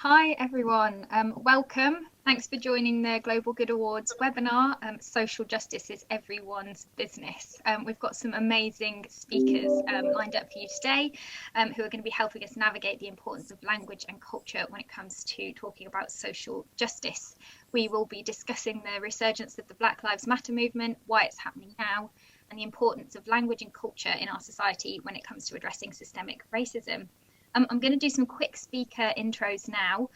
Hi everyone, welcome. Thanks for joining the Global Good Awards webinar, Social Justice is Everyone's Business. We've got some amazing speakers lined up for you today who are going to be helping us navigate the importance of language and culture when it comes to talking about social justice. We will be discussing the resurgence of the Black Lives Matter movement, why it's happening now, and the importance of language and culture in our society when it comes to addressing systemic racism. I'm going to do some quick speaker intros now,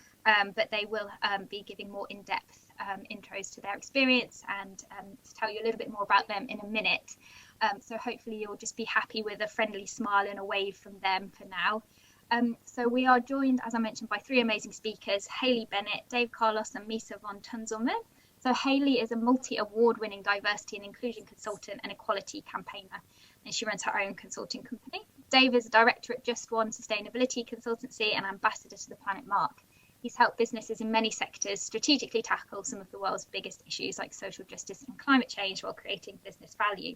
but they will be giving more in-depth intros to their experience and to tell you a little bit more about them in a minute. So hopefully you'll just be happy with a friendly smile and a wave from them for now. So we are joined, as I mentioned, by three amazing speakers, Hayley Bennett, Dave Carlos and Misa von Tunzelman. So Hayley is a multi-award-winning diversity and inclusion consultant and equality campaigner, and she runs her own consulting company. Dave is a director at Just One Sustainability Consultancy and ambassador to the Planet Mark. He's helped businesses in many sectors strategically tackle some of the world's biggest issues like social justice and climate change while creating business value.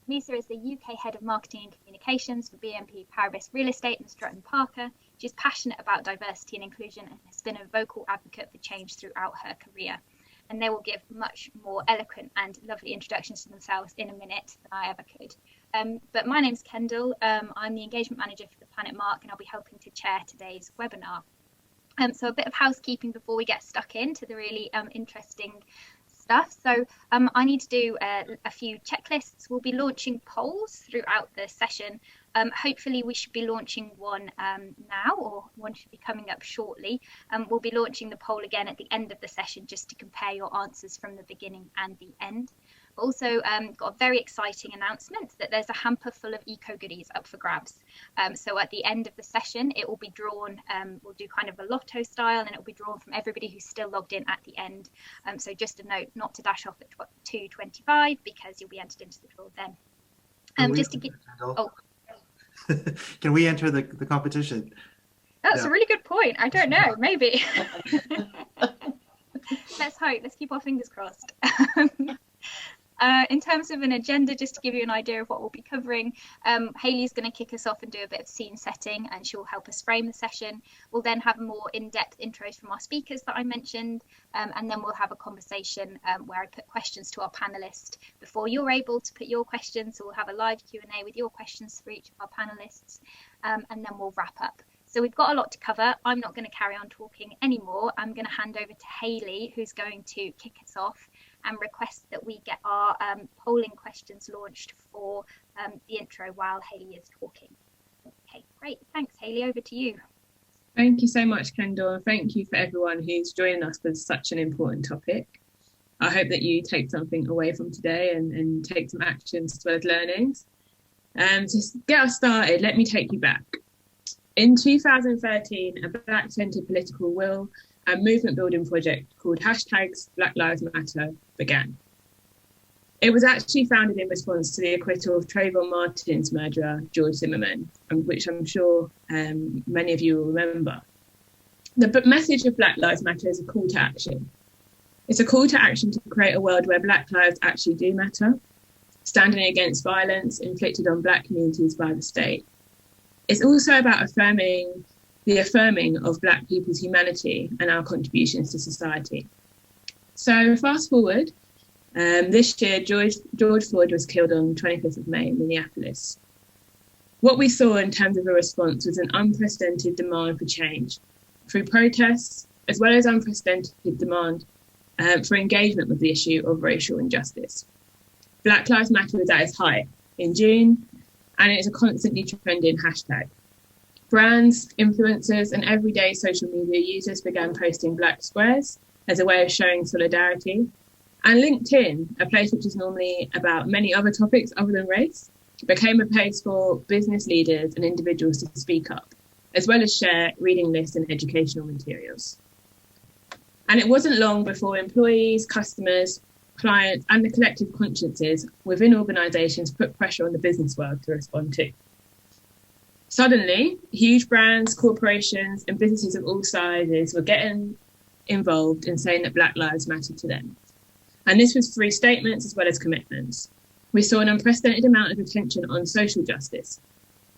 Misa is the UK Head of Marketing and Communications for BNP Paribas Real Estate and Stratton Parker. She's passionate about diversity and inclusion and has been a vocal advocate for change throughout her career. And they will give much more eloquent and lovely introductions to themselves in a minute than I ever could. But my name's Kendall. I'm the engagement manager for the Planet Mark, and I'll be helping to chair today's webinar. So a bit of housekeeping before we get stuck into the really interesting stuff. So I need to do a few checklists. We'll be launching polls throughout the session. Hopefully we should be launching one now, or one should be coming up shortly. We'll be launching the poll again at the end of the session just to compare your answers from the beginning and the end. Also got a very exciting announcement that there's a hamper full of eco goodies up for grabs. So at the end of the session, it will be drawn, we'll do kind of a lotto style, and it will be drawn from everybody who's still logged in at the end. So just a note not to dash off at 2:25 because you'll be entered into the draw then. Just to get, Can we enter the competition? That's a really good point. I don't know, maybe. Let's hope, let's keep our fingers crossed. In terms of an agenda, just to give you an idea of what we'll be covering, Hayley's going to kick us off and do a bit of scene setting, and she'll help us frame the session. We'll then have more in-depth intros from our speakers that I mentioned, and then we'll have a conversation where I put questions to our panelists before you're able to put your questions. So we'll have a live Q&A with your questions for each of our panelists, and then we'll wrap up. So we've got a lot to cover. I'm not going to carry on talking anymore. I'm going to hand over to Hayley, who's going to kick us off and request that we get our polling questions launched for the intro while Hayley is talking. Okay, great. Thanks, Hayley. Over to you. Thank you so much, Kendall. And thank you for everyone who's joining us for such an important topic. I hope that you take something away from today and take some actions as well as learnings. To get us started, let me take you back. In 2013, a Black-centred political will and movement building project called #Black Lives Matter began. It was actually founded in response to the acquittal of Trayvon Martin's murderer, George Zimmerman, which I'm sure many of you will remember. The message of Black Lives Matter is a call to action. It's a call to action to create a world where Black lives actually do matter, standing against violence inflicted on Black communities by the state. It's also about affirming of Black people's humanity and our contributions to society. So fast forward, this year, George Floyd was killed on 25th of May in Minneapolis. What we saw in terms of a response was an unprecedented demand for change through protests, as well as unprecedented demand for engagement with the issue of racial injustice. Black Lives Matter was at its height in June, and it is a constantly trending hashtag. Brands, influencers, and everyday social media users began posting black squares as a way of showing solidarity. And LinkedIn, a place which is normally about many other topics other than race, became a place for business leaders and individuals to speak up, as well as share reading lists and educational materials. And it wasn't long before employees, customers, clients, and the collective consciences within organisations put pressure on the business world to respond to. Suddenly, huge brands, corporations, and businesses of all sizes were getting involved in saying that Black lives matter to them. And this was through statements as well as commitments. We saw an unprecedented amount of attention on social justice,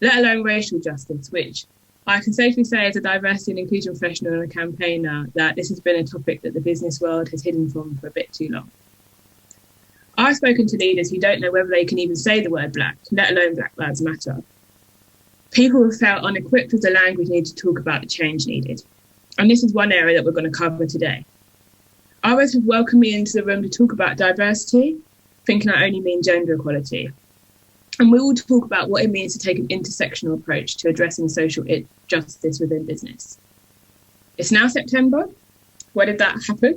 let alone racial justice, which I can safely say as a diversity and inclusion professional and a campaigner that this has been a topic that the business world has hidden from for a bit too long. I've spoken to leaders who don't know whether they can even say the word black, let alone Black Lives Matter. People have felt unequipped with the language needed to talk about the change needed. And this is one area that we're going to cover today. Others have welcomed me into the room to talk about diversity, thinking I only mean gender equality. And we will talk about what it means to take an intersectional approach to addressing social justice within business. It's now September. Where did that happen?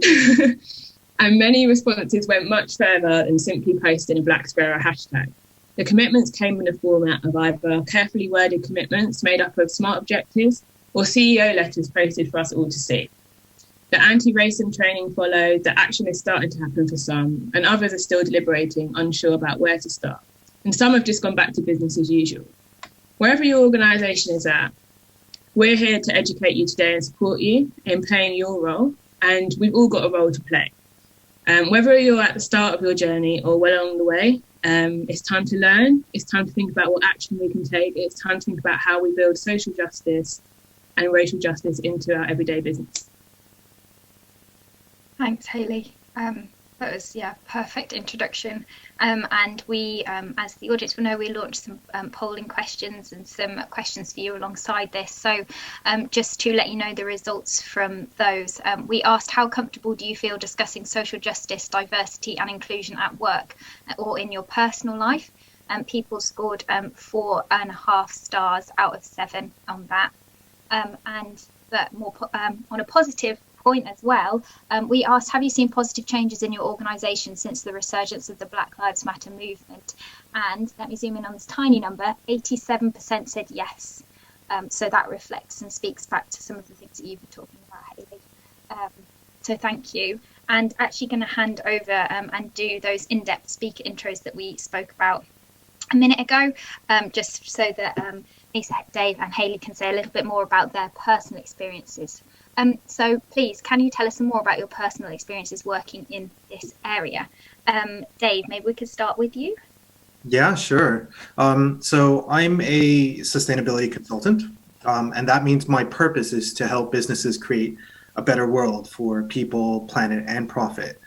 And many responses went much further than simply posting a Black Sparrow hashtag. The commitments came in the format of either carefully worded commitments made up of smart objectives or CEO letters posted for us all to see. The anti-racism training followed, the action is starting to happen for some, and others are still deliberating, unsure about where to start. And some have just gone back to business as usual. Wherever your organisation is at, we're here to educate you today and support you in playing your role, and we've all got a role to play. Whether you're at the start of your journey or well along the way, it's time to learn, it's time to think about what action we can take, it's time to think about how we build social justice and racial justice into our everyday business. Thanks, Hayley. That was, perfect introduction. And we, as the audience will know, we launched some polling questions and some questions for you alongside this. So just to let you know the results from those, we asked, how comfortable do you feel discussing social justice, diversity and inclusion at work or in your personal life? People scored 4.5 stars out of 7 on that. And that more on a positive point as well, we asked, have you seen positive changes in your organisation since the resurgence of the Black Lives Matter movement? And let me zoom in on this tiny number, 87% said yes. So that reflects and speaks back to some of the things that you've been talking about, Hayley. So thank you. And actually going to hand over and do those in-depth speaker intros that we spoke about a minute ago, just so that Dave and Hayley can say a little bit more about their personal experiences. So please, can you tell us some more about your personal experiences working in this area? Dave, maybe we could start with you. Yeah, sure. So I'm a sustainability consultant, and that means my purpose is to help businesses create a better world for people, planet, and profit.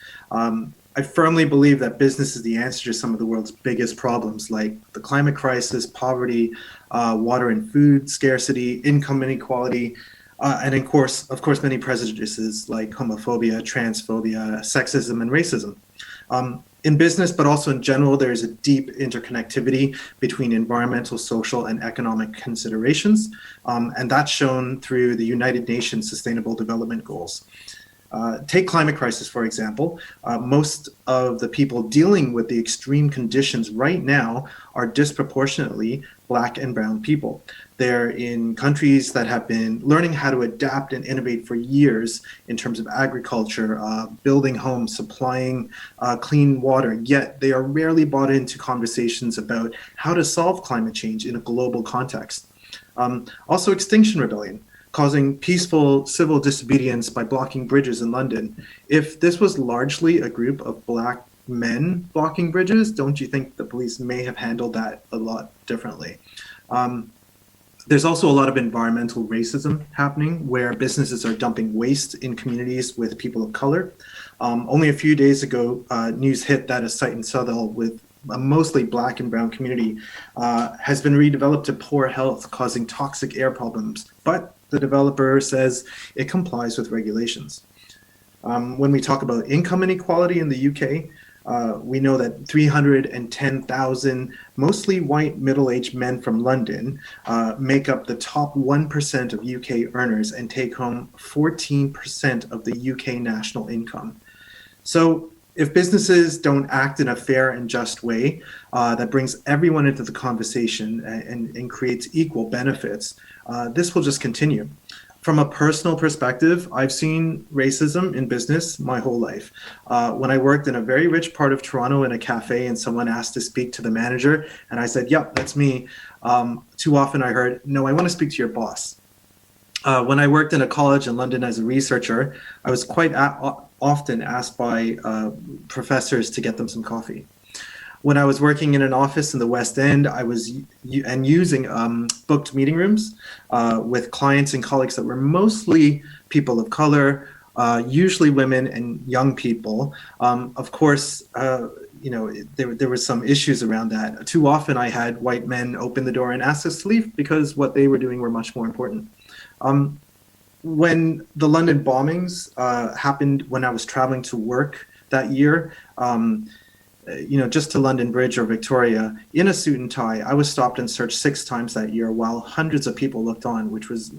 I firmly believe that business is the answer to some of the world's biggest problems, like the climate crisis, poverty, water and food scarcity, income inequality, and of course, many prejudices like homophobia, transphobia, sexism, and racism. In business, but also in general, there is a deep interconnectivity between environmental, social, and economic considerations, and that's shown through the United Nations Sustainable Development Goals. Take climate crisis, for example. Most of the people dealing with the extreme conditions right now are disproportionately Black and brown people. They're in countries that have been learning how to adapt and innovate for years in terms of agriculture, building homes, supplying clean water, yet they are rarely brought into conversations about how to solve climate change in a global context. Also, Extinction Rebellion, causing peaceful civil disobedience by blocking bridges in London. If this was largely a group of Black men blocking bridges, don't you think the police may have handled that a lot differently? There's also a lot of environmental racism happening where businesses are dumping waste in communities with people of color. Only a few days ago, news hit that a site in Southall with a mostly Black and brown community has been redeveloped to poor health, causing toxic air problems. But the developer says it complies with regulations. When we talk about income inequality in the UK, we know that 310,000 mostly white middle-aged men from London make up the top 1% of UK earners and take home 14% of the UK national income. So if businesses don't act in a fair and just way that brings everyone into the conversation and creates equal benefits, this will just continue. From a personal perspective, I've seen racism in business my whole life. When I worked in a very rich part of Toronto in a cafe and someone asked to speak to the manager, and I said, yep, that's me. Too often I heard, no, I want to speak to your boss. When I worked in a college in London as a researcher, I was quite often asked by professors to get them some coffee. when I was working in an office in the West End, I was using booked meeting rooms with clients and colleagues that were mostly people of color, usually women and young people. Of course, there were some issues around that. Too often I had white men open the door and ask us to leave because what they were doing were much more important. When the London bombings happened, when I was traveling to work that year, just to London Bridge or Victoria, in a suit and tie, I was stopped and searched 6 times that year while hundreds of people looked on, which was,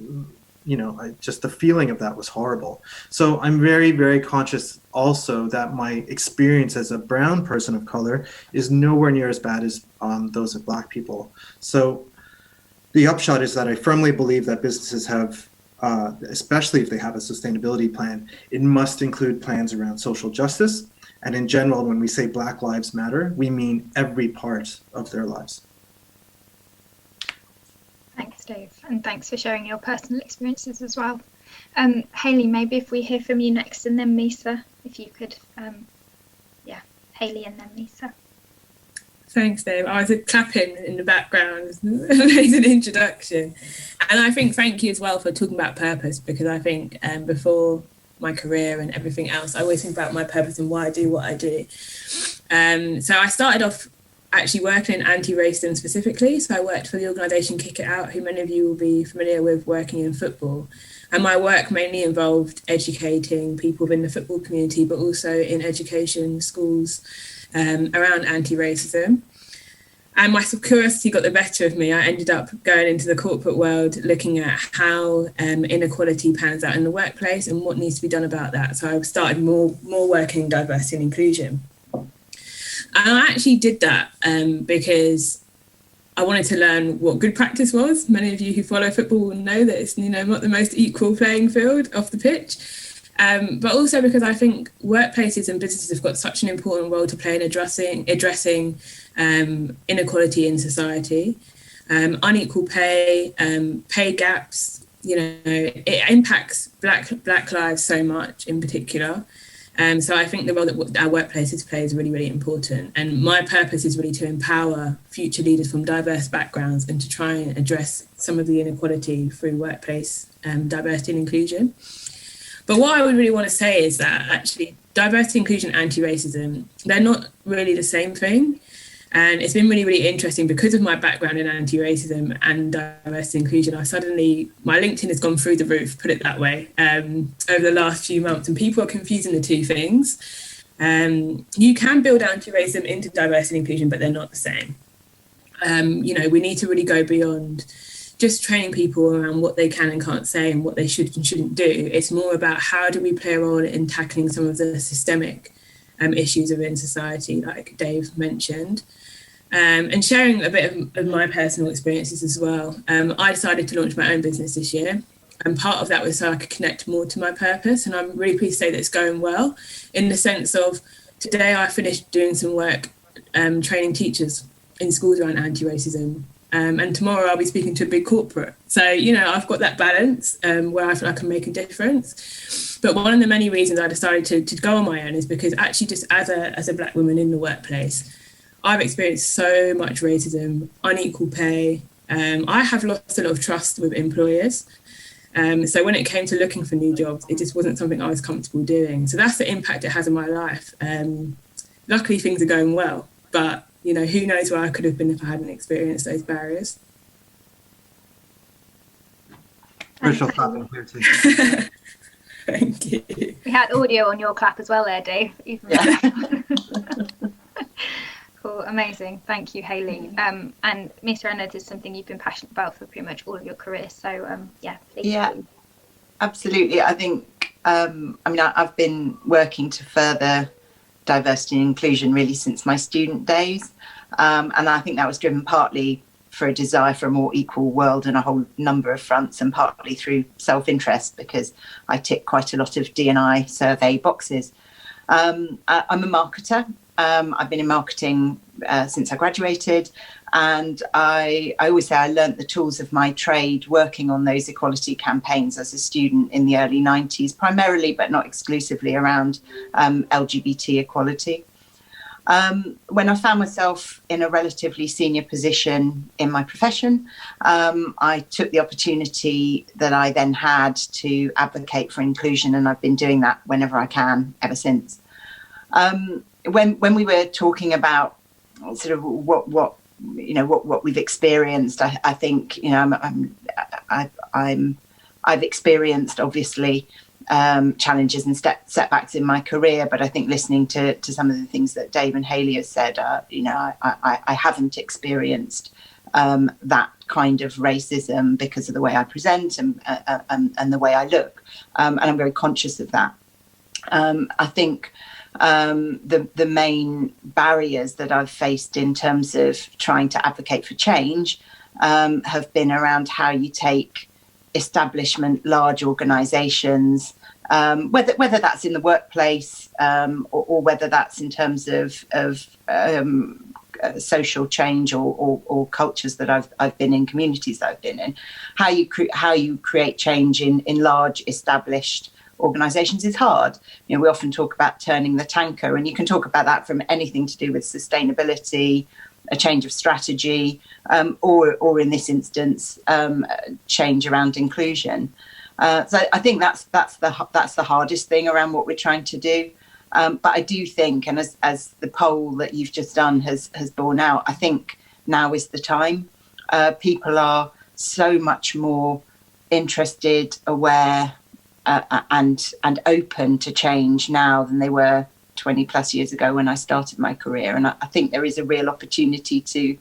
just the feeling of that was horrible. So I'm very, very conscious also that my experience as a brown person of color is nowhere near as bad as those of Black people. So the upshot is that I firmly believe that businesses have, especially if they have a sustainability plan, it must include plans around social justice. And in general, when we say Black Lives Matter, we mean every part of their lives. Thanks, Dave, and thanks for sharing your personal experiences as well. Hayley, maybe if we hear from you next, and then Misa, if you could, Hayley and then Misa. Thanks, Dave. I was clapping in the background, amazing introduction. And I think thank you as well for talking about purpose, because I think before my career and everything else, I always think about my purpose and why I do what I do. So I started off actually working in anti-racism specifically. So I worked for the organisation Kick It Out, who many of you will be familiar with, working in football. And my work mainly involved educating people within the football community, but also in education, schools, around anti-racism. And my curiosity got the better of me. I ended up going into the corporate world, looking at how inequality pans out in the workplace and what needs to be done about that. So I started more working in diversity and inclusion. And I actually did that because I wanted to learn what good practice was. Many of you who follow football will know that it's not the most equal playing field off the pitch. But also because I think workplaces and businesses have got such an important role to play in addressing inequality in society, unequal pay, pay gaps. It impacts Black lives so much in particular. So I think the role that our workplaces play is really, really important. And my purpose is really to empower future leaders from diverse backgrounds and to try and address some of the inequality through workplace diversity and inclusion. But what I would really want to say is that actually diversity, inclusion, anti-racism, they're not really the same thing. And it's been really, really interesting because of my background in anti-racism and diversity and inclusion. My LinkedIn has gone through the roof, put it that way, over the last few months. And people are confusing the two things. You can build anti-racism into diversity and inclusion, but they're not the same. We need to really go beyond just training people around what they can and can't say and what they should and shouldn't do. It's more about how do we play a role in tackling some of the systemic issues within society, like Dave mentioned. And sharing a bit of my personal experiences as well. I decided to launch my own business this year. And part of that was so I could connect more to my purpose. And I'm really pleased to say that it's going well, in the sense of today I finished doing some work training teachers in schools around anti-racism. And tomorrow I'll be speaking to a big corporate. So, I've got that balance where I feel I can make a difference. But one of the many reasons I decided to go on my own is because actually just as a Black woman in the workplace, I've experienced so much racism, unequal pay. I have lost a lot of trust with employers. So when it came to looking for new jobs, it just wasn't something I was comfortable doing. So that's the impact it has on my life. Luckily, things are going well, but who knows where I could have been if I hadn't experienced those barriers. Rachel clapping here too. Thank you. We had audio on your clap as well there, Dave. Yeah. Cool, amazing. Thank you, Hayley. And Mr. Ennard is something you've been passionate about for pretty much all of your career. So please. Yeah, absolutely. I think, I've been working to further diversity and inclusion really since my student days. And I think that was driven partly for a desire for a more equal world on a whole number of fronts, and partly through self-interest, because I tick quite a lot of D&I survey boxes. I'm a marketer. I've been in marketing since I graduated, and I always say I learnt the tools of my trade working on those equality campaigns as a student in the early 90s, primarily but not exclusively around LGBT equality. When I found myself in a relatively senior position in my profession, I took the opportunity that I then had to advocate for inclusion, and I've been doing that whenever I can ever since. When we were talking about sort of what we've experienced, I think I've experienced obviously challenges and setbacks in my career, but I think listening to some of the things that Dave and Hayley have said, I haven't experienced that kind of racism because of the way I present and the way I look, and I'm very conscious of that. I think the main barriers that I've faced in terms of trying to advocate for change have been around how you take establishment, large organisations, whether that's in the workplace or whether that's in terms of social change or cultures that I've been in, communities that I've been in, how you create change in large established organisations is hard. We often talk about turning the tanker, and you can talk about that from anything to do with sustainability, a change of strategy, or in this instance, change around inclusion. So I think that's the hardest thing around what we're trying to do. But I do think, and as the poll that you've just done has borne out, I think now is the time. People are so much more interested, aware, and open to change now than they were 20 plus years ago when I started my career. And I think there is a real opportunity to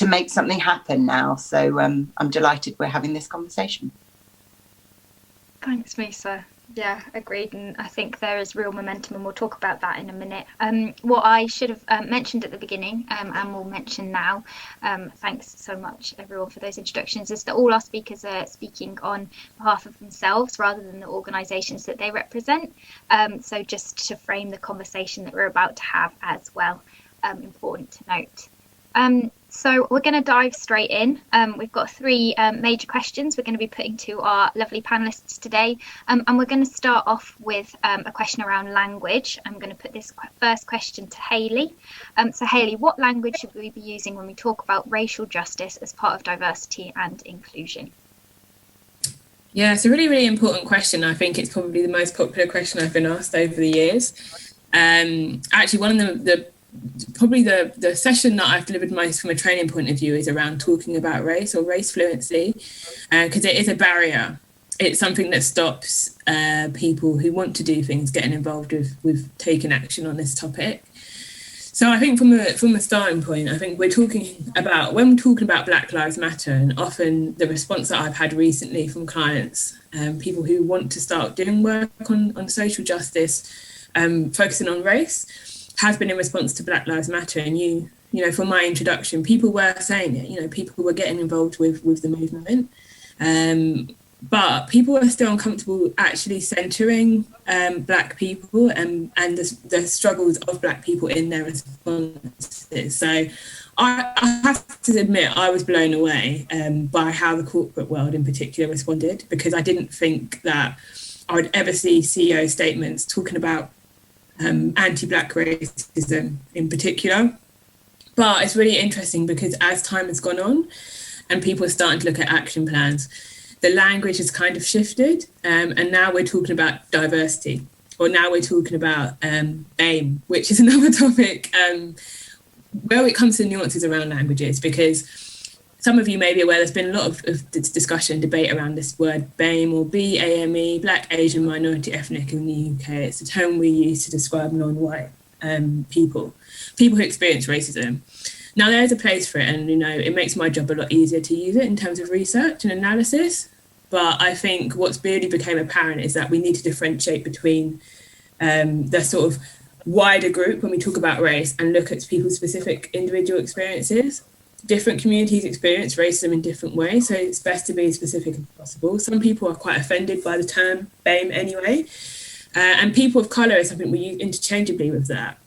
make something happen now. So I'm delighted we're having this conversation. Thanks, Misa. Yeah, agreed. And I think there is real momentum, and we'll talk about that in a minute. What I should have mentioned at the beginning, and will mention now, thanks so much everyone for those introductions, is that all our speakers are speaking on behalf of themselves rather than the organisations that they represent. So just to frame the conversation that we're about to have as well, important to note. So we're going to dive straight in. We've got three major questions we're going to be putting to our lovely panelists today. And we're going to start off with a question around language. I'm going to put this first question to Hayley. So Hayley, what language should we be using when we talk about racial justice as part of diversity and inclusion? Yeah, it's a really, really important question. I think it's probably the most popular question I've been asked over the years. Actually, one of the session that I've delivered most from a training point of view is around talking about race or race fluency, because it is a barrier. It's something that stops people who want to do things getting involved with taking action on this topic. So I think from a starting point, I think when we're talking about Black Lives Matter, and often the response that I've had recently from clients, people who want to start doing work on social justice, focusing on race, has been in response to Black Lives Matter. And you know, from my introduction, people were saying it, people were getting involved with the movement. But people are still uncomfortable actually centering Black people and the struggles of Black people in their responses. So I have to admit, I was blown away by how the corporate world in particular responded, because I didn't think that I would ever see CEO statements talking about anti-Black racism in particular. But it's really interesting because as time has gone on and people are starting to look at action plans, the language has kind of shifted, and now we're talking about diversity, or now we're talking about BAME, which is another topic where it comes to nuances around languages, because some of you may be aware there's been a lot of discussion and debate around this word BAME or BAME, Black, Asian, Minority, Ethnic in the UK. It's a term we use to describe non-white people who experience racism. Now, there's a place for it, and it makes my job a lot easier to use it in terms of research and analysis. But I think what's really became apparent is that we need to differentiate between the sort of wider group when we talk about race and look at people's specific individual experiences. Different communities experience racism in different ways, so it's best to be as specific as possible. Some people are quite offended by the term BAME anyway, and people of colour is something we use interchangeably with that.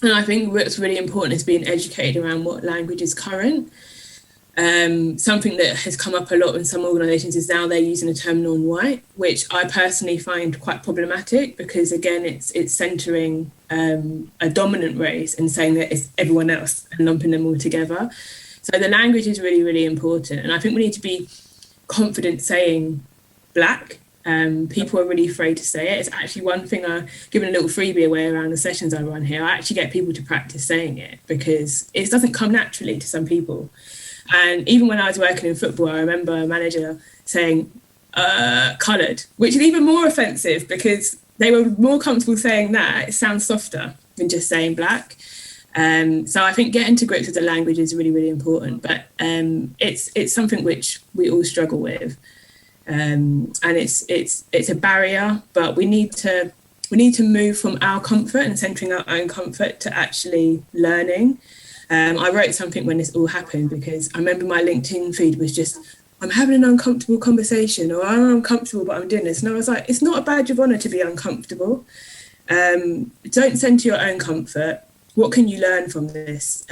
And I think what's really important is being educated around what language is current. Something that has come up a lot in some organisations is now they're using the term non-white, which I personally find quite problematic, because again, it's centering a dominant race and saying that it's everyone else and lumping them all together. So the language is really, really important, and I think we need to be confident saying black. People are really afraid to say it. It's actually one thing I've given a little freebie away around the sessions I run here. I actually get people to practice saying it, because it doesn't come naturally to some people. And even when I was working in football, I remember a manager saying coloured, which is even more offensive, because they were more comfortable saying that. It sounds softer than just saying black. So I think getting to grips with the language is really, really important. But it's something which we all struggle with. And it's a barrier, but we need to move from our comfort and centering our own comfort to actually learning. I wrote something when this all happened, because I remember my LinkedIn feed was just, I'm having an uncomfortable conversation, or I'm uncomfortable but I'm doing this. And I was like, it's not a badge of honour to be uncomfortable. Don't centre your own comfort. What can you learn from this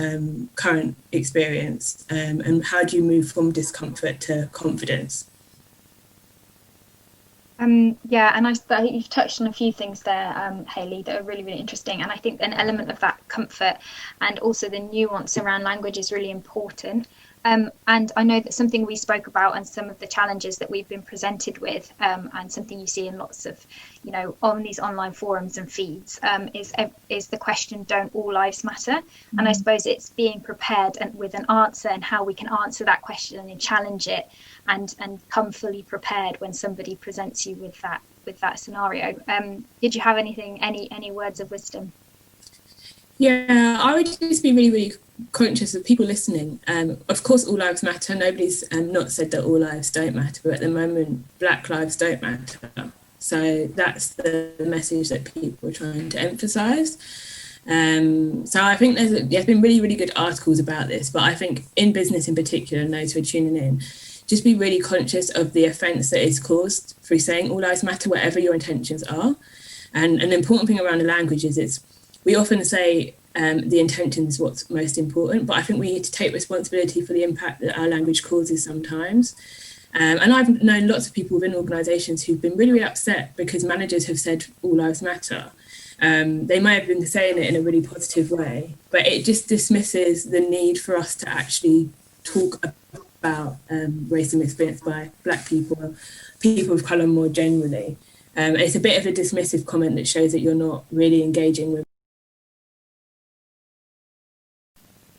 current experience? And how do you move from discomfort to confidence? Yeah, and you've touched on a few things there, Hayley, that are really, really interesting. And I think an element of that comfort and also the nuance around language is really important. And I know that something we spoke about and some of the challenges that we've been presented with, and something you see in lots of, on these online forums and feeds, is the question, don't all lives matter? Mm-hmm. And I suppose it's being prepared and with an answer, and how we can answer that question and challenge it, and come fully prepared when somebody presents you with that scenario. Did you have any words of wisdom? Yeah, I would just be really, really conscious of people listening. Of course, all lives matter. Nobody's not said that all lives don't matter, but at the moment, Black lives don't matter. So that's the message that people are trying to emphasise. So I think there's been really, really good articles about this, but I think in business in particular, and those who are tuning in, just be really conscious of the offence that is caused through saying all lives matter, whatever your intentions are. And an important thing around the language is we often say the intention is what's most important, but I think we need to take responsibility for the impact that our language causes sometimes. And I've known lots of people within organisations who've been really, really upset because managers have said all lives matter. They may have been saying it in a really positive way, but it just dismisses the need for us to actually talk about racism experienced by Black people, people of colour more generally. It's a bit of a dismissive comment that shows that you're not really engaging with.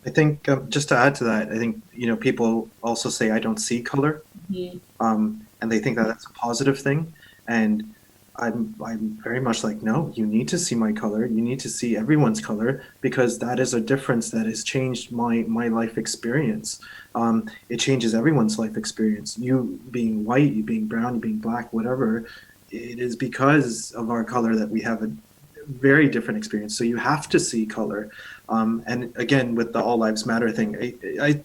I think just to add to that, I think, people also say, I don't see color. Mm-hmm. And they think that that's a positive thing. And I'm very much like, no, you need to see my color. You need to see everyone's color, because that is a difference that has changed my life experience. It changes everyone's life experience. You being white, you being brown, you being Black, whatever, it is because of our color that we have a very different experience. So you have to see color. And again, with the all lives matter thing,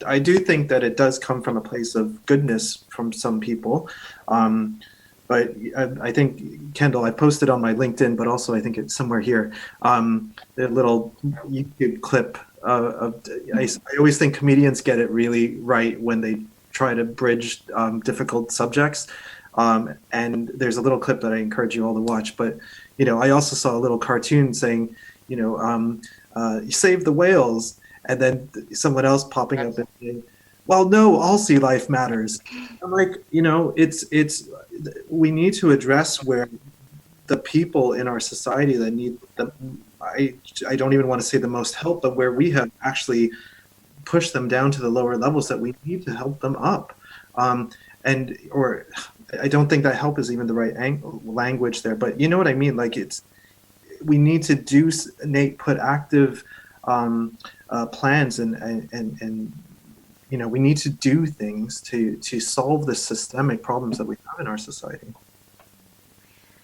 I do think that it does come from a place of goodness from some people. But I think, Kendall, I posted on my LinkedIn, but also I think it's somewhere here, the little YouTube clip I always think comedians get it really right when they try to bridge difficult subjects. And there's a little clip that I encourage you all to watch. But, I also saw a little cartoon saying, you save the whales, and then someone else popping up and saying, well, no, all sea life matters. I'm like, we need to address where the people in our society that need I don't even want to say the most help, but where we have actually pushed them down to the lower levels, that we need to help them up. Or I don't think that help is even the right language there, but you know what I mean? Like, we need to put active plans and we need to do things to solve the systemic problems that we have in our society.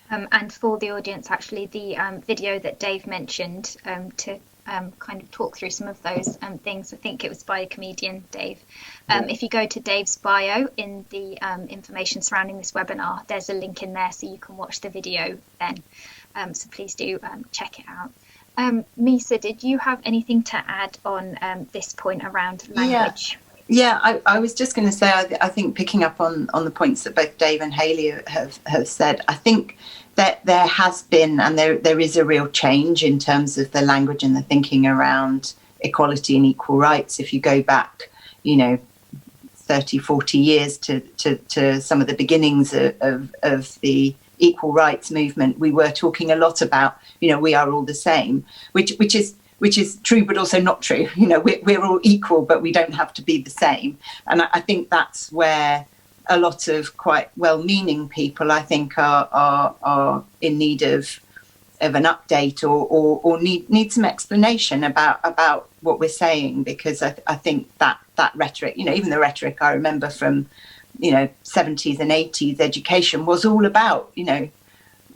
And for the audience, actually, the video that Dave mentioned to kind of talk through some of those things, I think it was by a comedian, Dave. If you go to Dave's bio in the information surrounding this webinar, there's a link in there so you can watch the video then. So please do check it out. Misa, did you have anything to add on this point around language? Yeah, I was just going to say, I think picking up on the points that both Dave and Hayley have said, I think that there has been and there is a real change in terms of the language and the thinking around equality and equal rights. If you go back, 30, 40 years to some of the beginnings of the equal rights movement, we were talking a lot about, we are all the same, which is true, but also not true. We're all equal, but we don't have to be the same. And I think that's where a lot of quite well-meaning people, I think, are in need of an update or need some explanation about what we're saying, because I think that rhetoric, even the rhetoric I remember from 70s and 80s education was all about,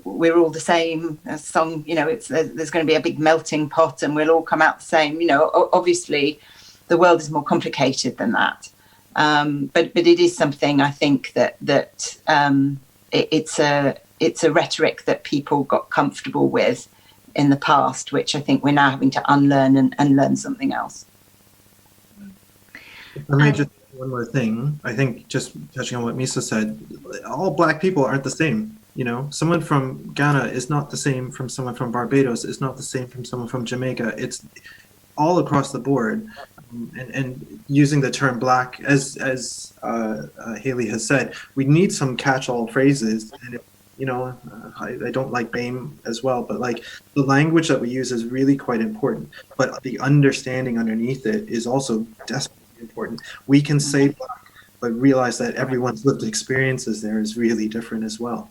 we're all the same. A song, there's going to be a big melting pot and we'll all come out the same. Obviously the world is more complicated than that. But it is something, I think, that it's a rhetoric that people got comfortable with in the past, which I think we're now having to unlearn and learn something else. Let me just one more thing. I think just touching on what Misa said, all Black people aren't the same. Someone from Ghana is not the same from someone from Barbados, is not the same from someone from Jamaica. It's all across the board. And using the term Black, as Hayley has said, we need some catch-all phrases. And I don't like BAME as well, but like the language that we use is really quite important. But the understanding underneath it is also desperately important. We can say Black, but realize that everyone's lived experiences there is really different as well.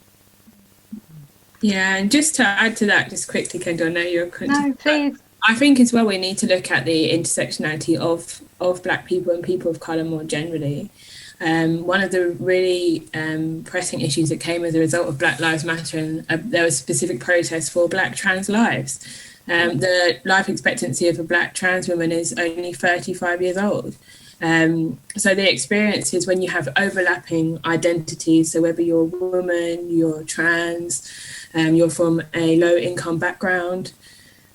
Yeah, and just to add to that, just quickly, Kendall, I know you're... No, please. I think as well we need to look at the intersectionality of Black people and people of colour more generally. One of the really pressing issues that came as a result of Black Lives Matter, and there was specific protests for Black trans lives. The life expectancy of a Black trans woman is only 35 years old. So the experience is when you have overlapping identities, so whether you're a woman, you're trans, you're from a low income background,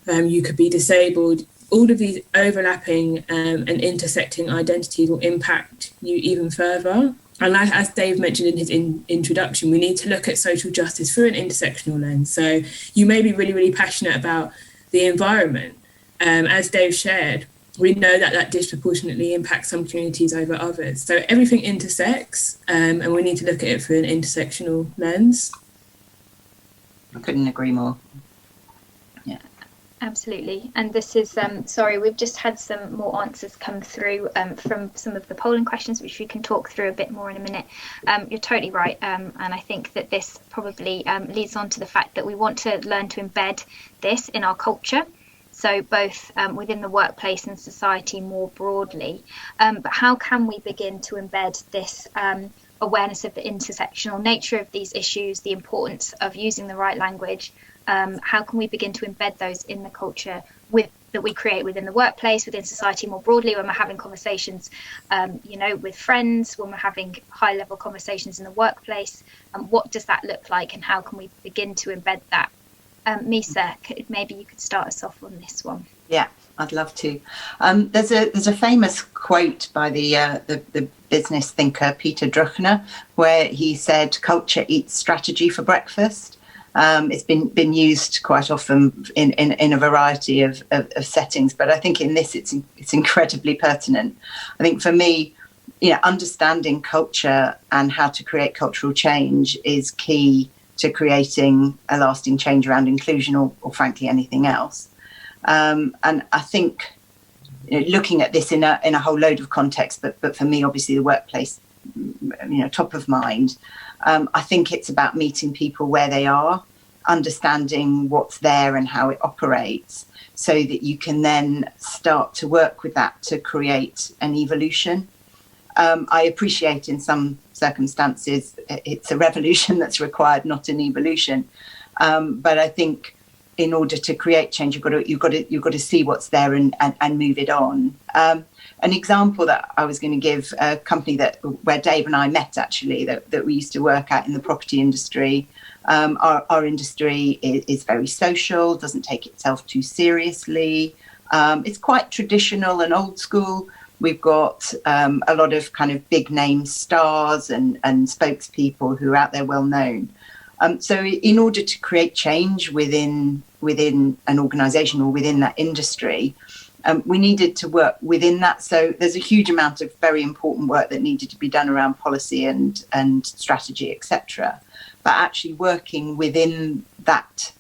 you could be disabled, all of these overlapping and intersecting identities will impact you even further. And as Dave mentioned in his introduction, we need to look at social justice through an intersectional lens. So you may be really, really passionate about the environment. As Dave shared, we know that disproportionately impacts some communities over others. So everything intersects, and we need to look at it through an intersectional lens. I couldn't agree more. Yeah, absolutely. And this is, sorry, we've just had some more answers come through from some of the polling questions, which we can talk through a bit more in a minute. You're totally right. And I think that this probably leads on to the fact that we want to learn to embed this in our culture. So both within the workplace and society more broadly. But how can we begin to embed this awareness of the intersectional nature of these issues, the importance of using the right language? How can we begin to embed those in the culture that we create within the workplace, within society more broadly, when we're having conversations, with friends, when we're having high-level conversations in the workplace? What does that look like, and how can we begin to embed that? Misa, maybe you could start us off on this one. Yeah, I'd love to. There's a famous quote by the business thinker Peter Drucker, where he said, "Culture eats strategy for breakfast." It's been used quite often in a variety of settings, but I think in this it's incredibly pertinent. I think for me, understanding culture and how to create cultural change is key to creating a lasting change around inclusion or frankly anything else. And I think looking at this in a whole load of contexts, but for me, obviously the workplace, top of mind. I think it's about meeting people where they are, understanding what's there and how it operates, so that you can then start to work with that to create an evolution. I appreciate in some circumstances it's a revolution that's required, not an evolution. But I think in order to create change, you've got to see what's there and move it on. An example that I was going to give, a company where Dave and I met actually, that we used to work at in the property industry. Our industry is very social, doesn't take itself too seriously. It's quite traditional and old school. We've got a lot of kind of big name stars and spokespeople who are out there well known. So in order to create change within an organisation or within that industry, we needed to work within that. So there's a huge amount of very important work that needed to be done around policy and strategy, etc. But actually working within that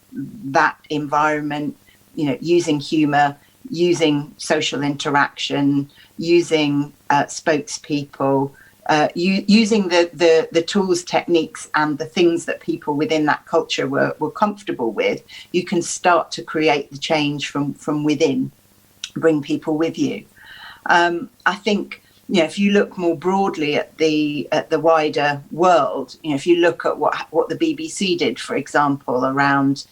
environment, you know, using humour, using social interaction, using spokespeople, using the tools, techniques, and the things that people within that culture were comfortable with, you can start to create the change from within, bring people with you. I think, you know, if you look more broadly at the wider world, you know, if you look at what the BBC did, for example, around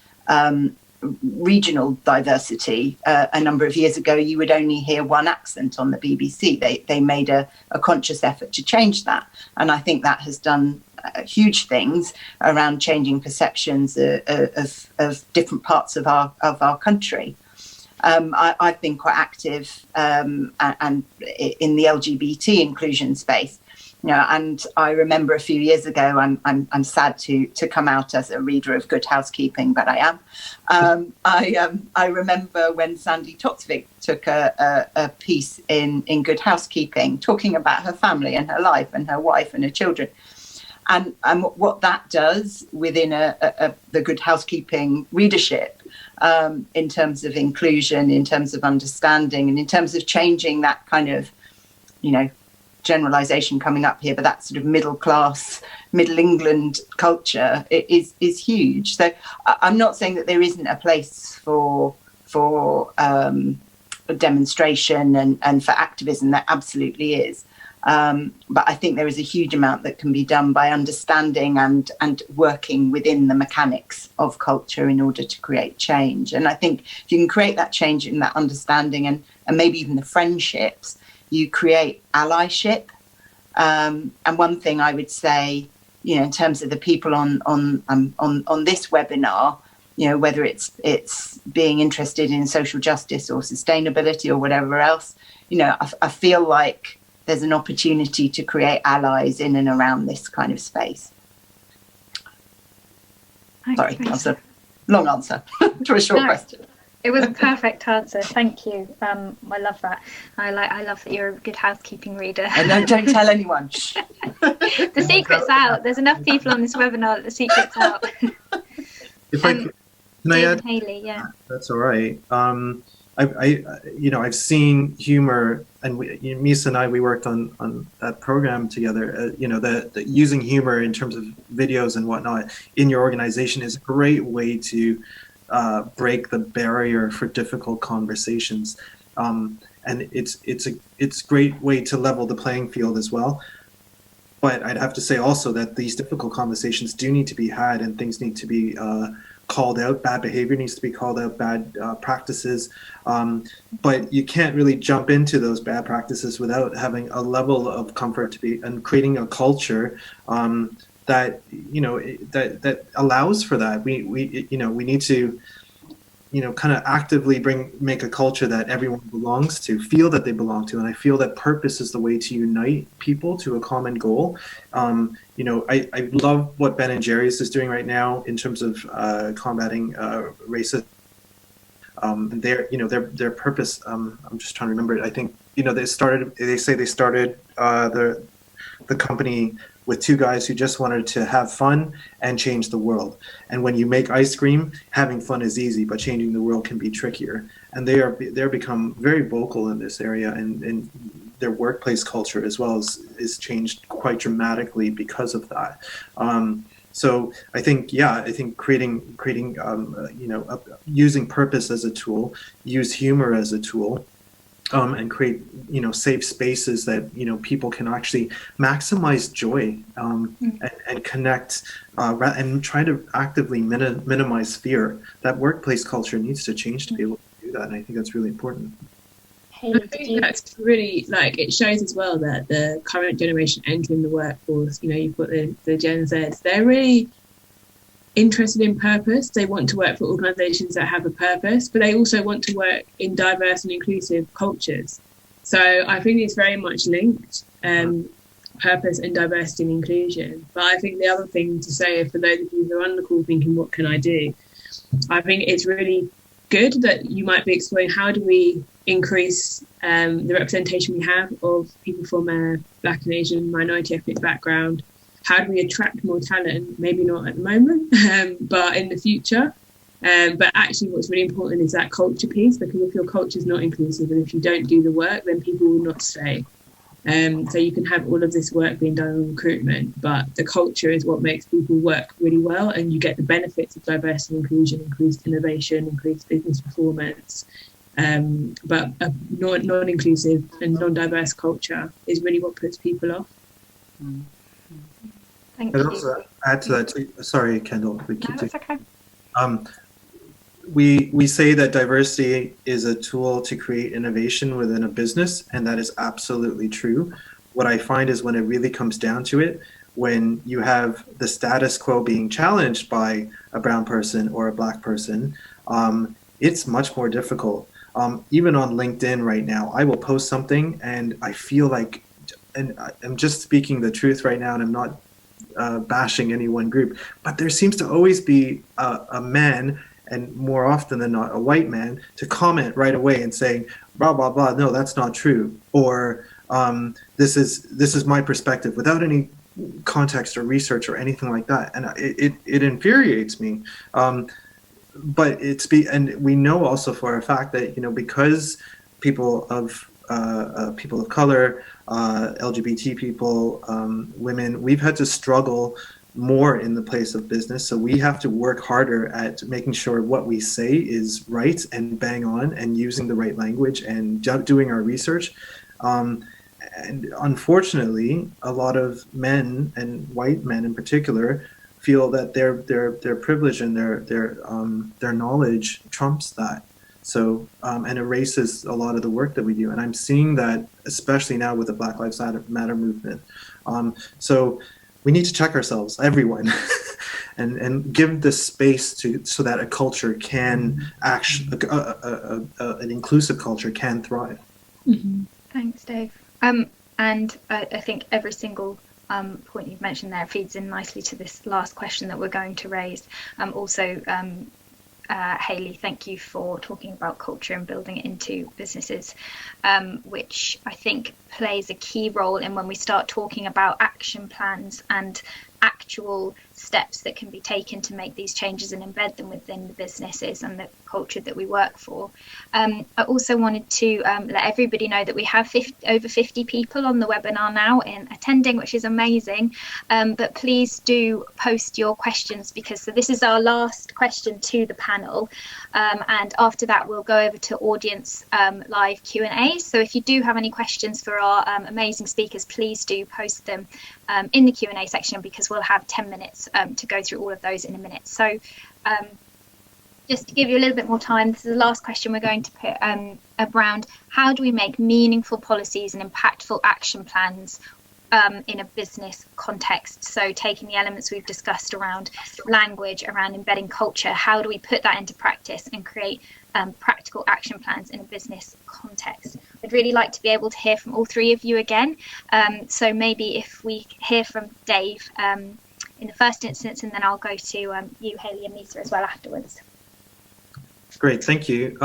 regional diversity, a number of years ago, you would only hear one accent on the BBC. They made a conscious effort to change that, and I think that has done huge things around changing perceptions of different parts of our country. I've been quite active and in the LGBT inclusion space, you know, and I remember a few years ago, I'm sad to come out as a reader of Good Housekeeping, but I am. I remember when Sandy Toksvig took a piece in Good Housekeeping talking about her family and her life and her wife and her children. And what that does within the Good Housekeeping readership, in terms of inclusion, in terms of understanding, and in terms of changing that kind of, you know, generalization coming up here, but that sort of middle class, Middle England culture is huge. So I'm not saying that there isn't a place for demonstration and for activism. There absolutely is. But I think there is a huge amount that can be done by understanding and working within the mechanics of culture in order to create change. And I think if you can create that change in that understanding and maybe even the friendships, you create allyship. And one thing I would say, you know, in terms of the people on this webinar, you know, whether it's being interested in social justice or sustainability or whatever else, you know, I feel like there's an opportunity to create allies in and around this kind of space. Thanks, Sorry, that's a long answer to a short question. It was a perfect answer. Thank you. I love that. I love that you're a Good Housekeeping reader. And don't tell anyone. The secret's out. There's enough people on this webinar that the secret's out. If can I add? Haley, yeah. That's all right. I've seen humor, and Misa and I, we worked on that program together. The using humor in terms of videos and whatnot in your organization is a great way to break the barrier for difficult conversations, and it's a great way to level the playing field as well. But I'd have to say also that these difficult conversations do need to be had, and things need to be called out. Bad behavior needs to be called out, bad practices, but you can't really jump into those bad practices without having a level of comfort and creating a culture that that allows for that. We need to kind of actively make a culture that everyone belongs to, feel that they belong to. And I feel that purpose is the way to unite people to a common goal. I love what Ben and Jerry's is doing right now in terms of combating racism. Their purpose, I'm just trying to remember it. I think, they started the company with two guys who just wanted to have fun and change the world. And when you make ice cream, having fun is easy, but changing the world can be trickier. And they're become very vocal in this area, and their workplace culture as well is changed quite dramatically because of that. So I think creating using purpose as a tool, use humor as a tool, and create safe spaces that people can actually maximize joy and connect and try to actively minimize fear. That workplace culture needs to change to be able to do that, and I think that's really important. I think that's really, it shows as well that the current generation entering the workforce, you've got the Gen Zs, they're really interested in purpose. They want to work for organisations that have a purpose, but they also want to work in diverse and inclusive cultures. So I think it's very much linked, purpose and diversity and inclusion. But I think the other thing to say, for those of you who are on the call thinking, what can I do? I think it's really good that you might be exploring how do we increase the representation we have of people from a Black and Asian minority ethnic background. How do we attract more talent? Maybe not at the moment, but in the future. But actually what's really important is that culture piece, because if your culture is not inclusive and if you don't do the work, then people will not stay. So you can have all of this work being done on recruitment, but the culture is what makes people work really well, and you get the benefits of diversity and inclusion, increased innovation, increased business performance. But a non-inclusive and non-diverse culture is really what puts people off. Thank I'd you. also add to that too. Sorry, Kendall. No, that's okay. We say that diversity is a tool to create innovation within a business, and that is absolutely true. What I find is when it really comes down to it, when you have the status quo being challenged by a brown person or a Black person, it's much more difficult. Even on LinkedIn right now, I will post something and I feel like, and I'm just speaking the truth right now, and I'm not bashing any one group, but there seems to always be a man, and more often than not a white man, to comment right away and saying blah blah blah, no, that's not true, or this is my perspective, without any context or research or anything like that, and it infuriates me. But and we know also for a fact that, you know, because people of color, LGBT people, women, we've had to struggle more in the place of business. So we have to work harder at making sure what we say is right and bang on, and using the right language and doing our research. And unfortunately, a lot of men, and white men in particular, feel that their privilege and their knowledge trumps that. So, and erases a lot of the work that we do. And I'm seeing that, especially now with the Black Lives Matter movement. So we need to check ourselves, everyone, and give the space so that a culture can actually, an inclusive culture can thrive. Mm-hmm. Thanks, Dave. And I think every single point you've mentioned there feeds in nicely to this last question that we're going to raise. Also, Hayley, thank you for talking about culture and building it into businesses, which I think plays a key role in when we start talking about action plans and actual steps that can be taken to make these changes and embed them within the businesses and the culture that we work for. I also wanted to let everybody know that we have over 50 people on the webinar now in attending, which is amazing. But please do post your questions, because this is our last question to the panel. And after that, we'll go over to audience live Q&A. So if you do have any questions for our amazing speakers, please do post them in the Q&A section, because we'll have 10 minutes to go through all of those in a minute. So just to give you a little bit more time, this is the last question we're going to put around how do we make meaningful policies and impactful action plans in a business context. So taking the elements we've discussed around language, around embedding culture, how do we put that into practice and create practical action plans in a business context? I'd really like to be able to hear from all three of you again. So maybe if we hear from Dave in the first instance, and then I'll go to you, Hayley, and Misa as well afterwards. Great, thank you.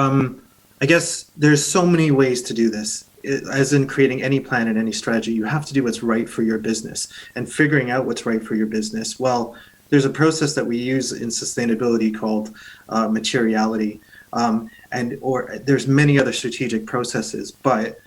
I guess there's so many ways to do this. As in creating any plan and any strategy, you have to do what's right for your business. And figuring out what's right for your business, well, there's a process that we use in sustainability called materiality. Or there's many other strategic processes, but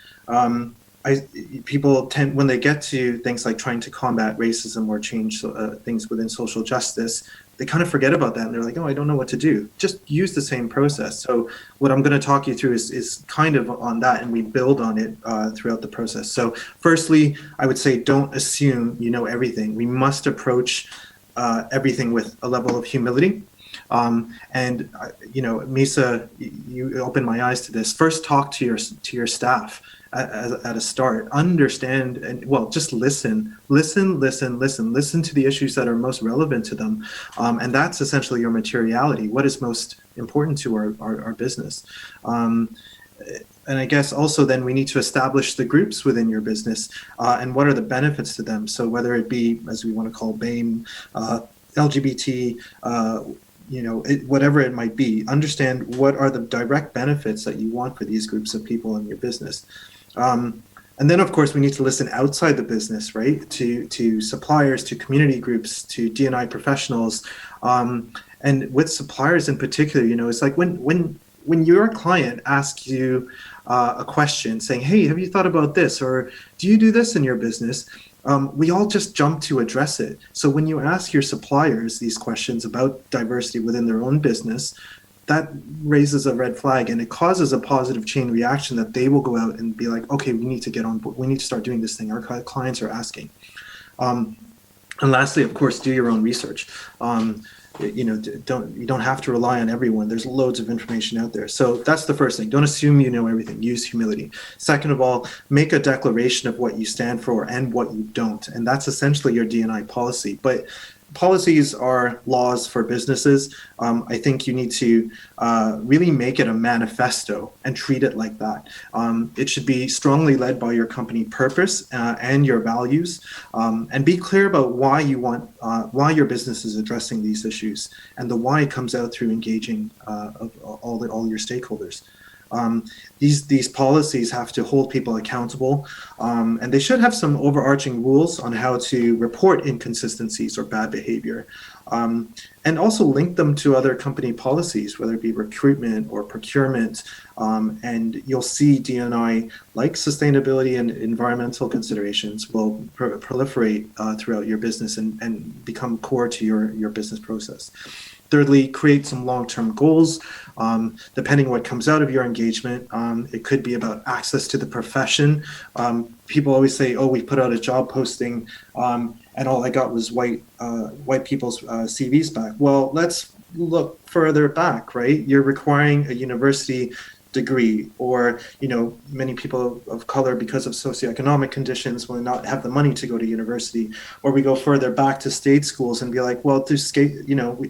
people tend, when they get to things like trying to combat racism or change things within social justice, they kind of forget about that, and they're like, oh, I don't know what to do. Just use the same process. So what I'm going to talk you through is kind of on that, and we build on it throughout the process. So firstly, I would say don't assume you know everything. We must approach everything with a level of humility. And you know, Misa, you opened my eyes to this. First, talk to your staff at a start. Understand, and well, just listen to the issues that are most relevant to them, and that's essentially your materiality. What is most important to our business? and I guess also then we need to establish the groups within your business and what are the benefits to them. So whether it be, as we want to call BAME, LGBT, whatever it might be, understand what are the direct benefits that you want for these groups of people in your business. And then, of course, we need to listen outside the business, right? To suppliers, to community groups, to D&I professionals. And with suppliers in particular, it's like when your client asks you a question saying, hey, have you thought about this? Or do you do this in your business? We all just jump to address it. So when you ask your suppliers these questions about diversity within their own business, that raises a red flag, and it causes a positive chain reaction that they will go out and be like, okay, we need to get on board. We need to start doing this thing. Our clients are asking. And lastly, of course, do your own research. You don't have to rely on everyone. There's loads of information out there. So that's the first thing. Don't assume you know everything. Use humility. Second of all, make a declaration of what you stand for and what you don't. And that's essentially your D&I policy. But policies are laws for businesses. I think you need to really make it a manifesto and treat it like that. It should be strongly led by your company purpose and your values, and be clear about why your business is addressing these issues, and the why comes out through engaging all your stakeholders. These policies have to hold people accountable, and they should have some overarching rules on how to report inconsistencies or bad behavior, and also link them to other company policies, whether it be recruitment or procurement. And you'll see D&I, like sustainability and environmental considerations, will proliferate throughout your business and become core to your business process. Thirdly, create some long-term goals. Depending what comes out of your engagement, it could be about access to the profession. People always say, oh, we put out a job posting and all I got was white people's CVs back. Well, let's look further back, right? You're requiring a university degree, or many people of color, because of socioeconomic conditions, will not have the money to go to university. Or we go further back to state schools and be like, well,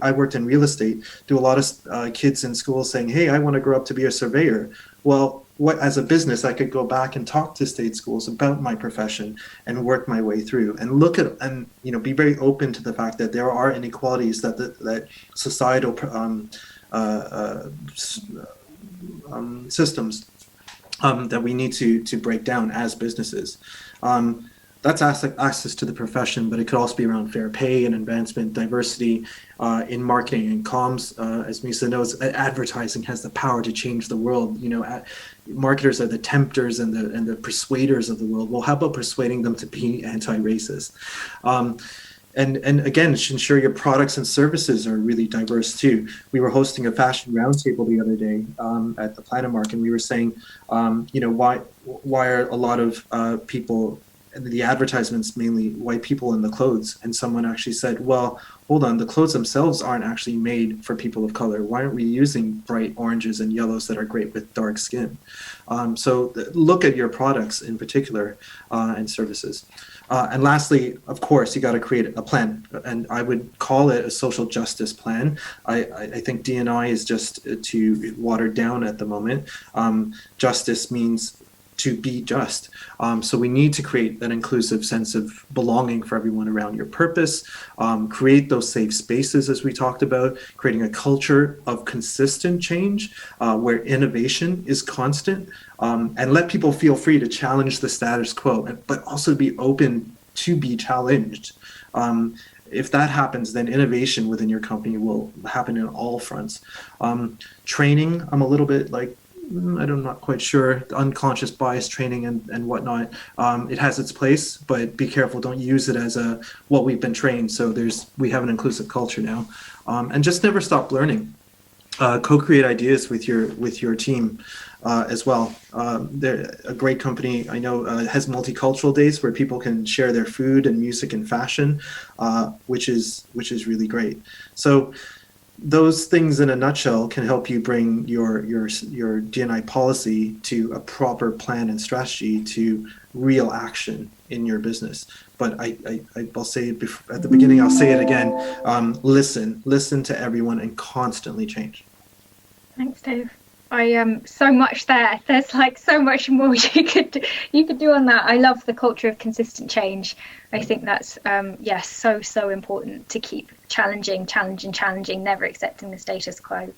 I worked in real estate, do a lot of kids in school saying, hey, I want to grow up to be a surveyor. Well, as a business, I could go back and talk to state schools about my profession and work my way through and look at and be very open to the fact that there are inequalities that societal systems that we need to break down as businesses. That's access to the profession, but it could also be around fair pay and advancement, diversity in marketing and comms. As Misa knows, advertising has the power to change the world. Marketers are the tempters and the persuaders of the world. Well, how about persuading them to be anti-racist? And again, ensure your products and services are really diverse too. We were hosting a fashion roundtable the other day at the Planet Mark, and we were saying, why are a lot of people, the advertisements mainly white people in the clothes? And someone actually said, well, hold on, the clothes themselves aren't actually made for people of color. Why aren't we using bright oranges and yellows that are great with dark skin? So look at your products in particular and services. And lastly, of course, you got to create a plan, and I would call it a social justice plan. I think D&I is just too watered down at the moment. Justice means to be just. So we need to create an inclusive sense of belonging for everyone around your purpose, create those safe spaces as we talked about, creating a culture of consistent change where innovation is constant, and let people feel free to challenge the status quo, but also be open to be challenged. If that happens, then innovation within your company will happen in all fronts. Training, I'm a little bit like, I'm not quite sure, unconscious bias training and whatnot. It has its place, but be careful, don't use it as what we've been trained. So we have an inclusive culture now. And just never stop learning. Co-create ideas with your team as well. They're a great company I know has multicultural days where people can share their food and music and fashion, which is really great. So those things in a nutshell can help you bring your D&I policy to a proper plan and strategy to real action in your business. But I'll say it at the beginning, I'll say it again, listen to everyone and constantly change. Thanks, Dave. So much there. There's like so much more you could do on that. I love the culture of consistent change. I think that's so important to keep challenging, never accepting the status quo.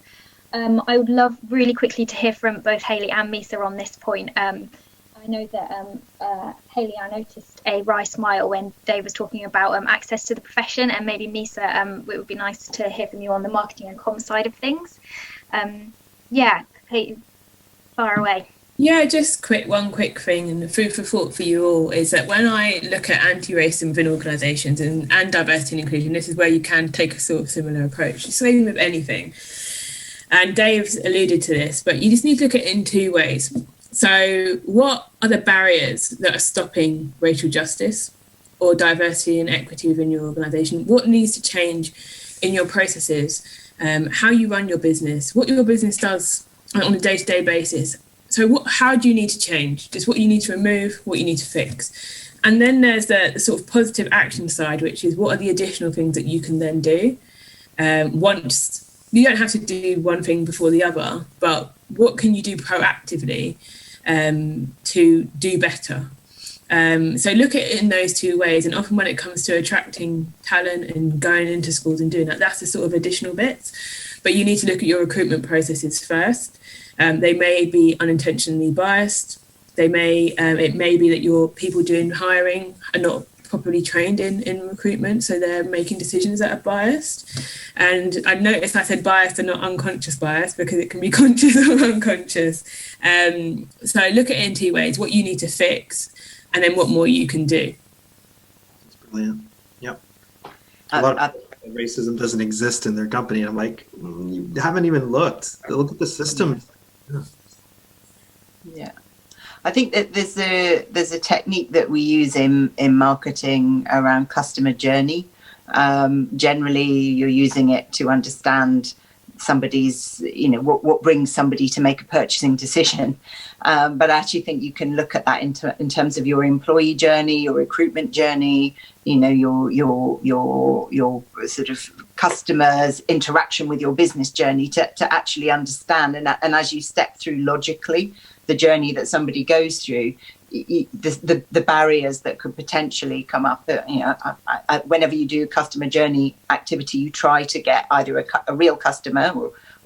I would love really quickly to hear from both Hayley and Misa on this point. I know that Hayley, I noticed a wry smile when Dave was talking about access to the profession, and maybe Misa, it would be nice to hear from you on the marketing and comms side of things. Far away. Yeah, just one quick thing, and the food for thought for you all is that when I look at anti-racism within organisations and diversity and inclusion, this is where you can take a sort of similar approach. It's same with anything. And Dave's alluded to this, but you just need to look at it in two ways. So what are the barriers that are stopping racial justice or diversity and equity within your organisation? What needs to change in your processes, how you run your business, what your business does on a day-to-day basis? So how do you need to change? Just what you need to remove, what you need to fix. And then there's the sort of positive action side, which is what are the additional things that you can then do once. You don't have to do one thing before the other, but what can you do proactively to do better? So look at it in those two ways. And often when it comes to attracting talent and going into schools and doing that, that's the sort of additional bits. But you need to look at your recruitment processes first. They may be unintentionally biased. It may be that your people doing hiring are not properly trained in recruitment, so they're making decisions that are biased. And I noticed I said biased and not unconscious bias, because it can be conscious or unconscious. So look at it in two ways: what you need to fix, and then what more you can do. That's brilliant. Yep. A lot of racism doesn't exist in their company. And I'm like, you haven't even looked. Look at the system. Yeah. I think that there's a technique that we use in marketing around customer journey. Generally, you're using it to understand somebody's, what brings somebody to make a purchasing decision. But I actually think you can look at that in terms of your employee journey, your recruitment journey, your sort of customers' interaction with your business journey to actually understand. And as you step through logically the journey that somebody goes through, the barriers that could potentially come up. Whenever you do a customer journey activity, you try to get either a real customer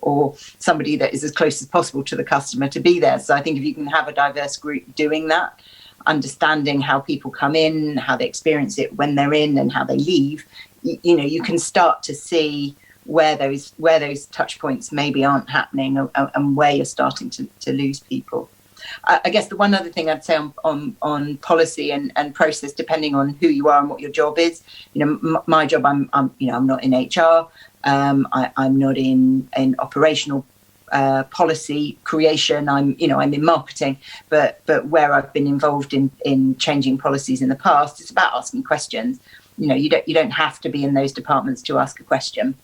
or somebody that is as close as possible to the customer to be there. So I think if you can have a diverse group doing that, understanding how people come in, how they experience it when they're in and how they leave, you can start to see where those touch points maybe aren't happening, and where you're starting to lose people. I guess the one other thing I'd say on policy and process, depending on who you are and what your job is. My job, I'm not in HR. I'm not in operational policy creation. I'm in marketing. But where I've been involved in changing policies in the past, it's about asking questions. You don't have to be in those departments to ask a question.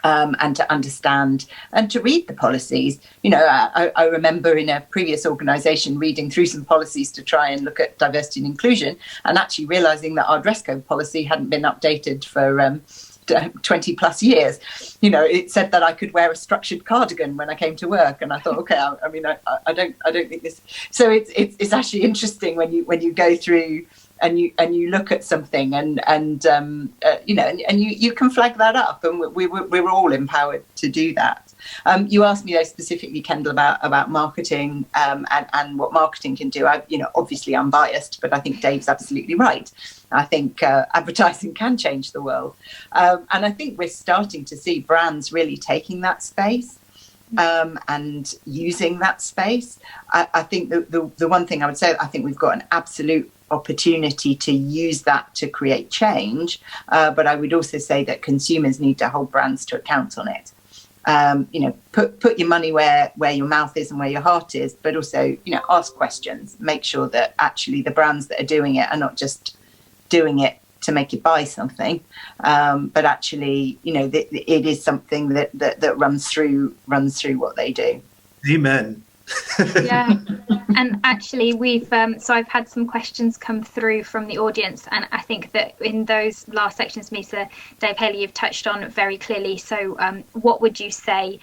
And to understand and to read the policies. I remember in a previous organisation reading through some policies to try and look at diversity and inclusion, and actually realising that our dress code policy hadn't been updated for 20 plus years. It said that I could wear a structured cardigan when I came to work, and I thought, okay, I don't think this. So it's actually interesting when you go through and you look at something and you can flag that up, and we're all empowered to do that. You asked me though specifically, Kendall, about marketing and what marketing can do. Obviously I'm biased, but I think Dave's absolutely right. I think advertising can change the world, and I think we're starting to see brands really taking that space. And using that space. I think the one thing I would say, I think we've got an absolute opportunity to use that to create change, but I would also say that consumers need to hold brands to account on it. Put your money where your mouth is and where your heart is, but also ask questions. Make sure that actually the brands that are doing it are not just doing it to make you buy something, but actually it is something that runs through what they do. Amen. Yeah. And actually, so I've had some questions come through from the audience, and I think that in those last sections, Misa, Dave, Haley, you've touched on very clearly. So what would you say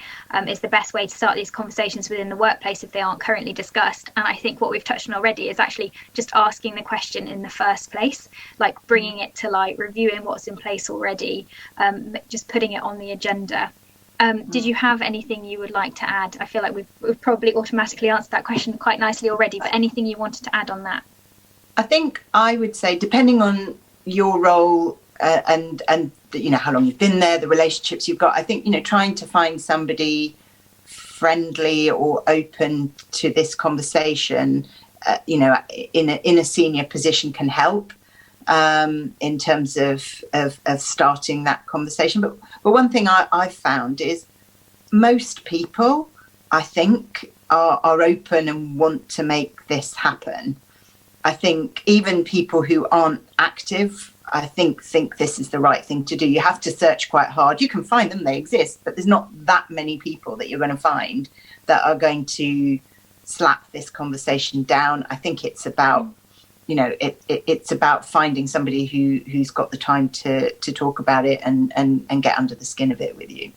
is the best way to start these conversations within the workplace if they aren't currently discussed? And I think what we've touched on already is actually just asking the question in the first place, like bringing it to light, reviewing what's in place already, just putting it on the agenda. Did you have anything you would like to add? I feel like we've probably automatically answered that question quite nicely already, but anything you wanted to add on that? I think I would say, depending on your role and how long you've been there, the relationships you've got, I think, trying to find somebody friendly or open to this conversation, in a senior position can help. In terms of starting that conversation. But one thing I've found is most people, I think, are open and want to make this happen. I think even people who aren't active, I think this is the right thing to do. You have to search quite hard. You can find them, they exist, but there's not that many people that you're going to find that are going to slap this conversation down. I think it's about it's about finding somebody who's got the time to talk about it and get under the skin of it with you.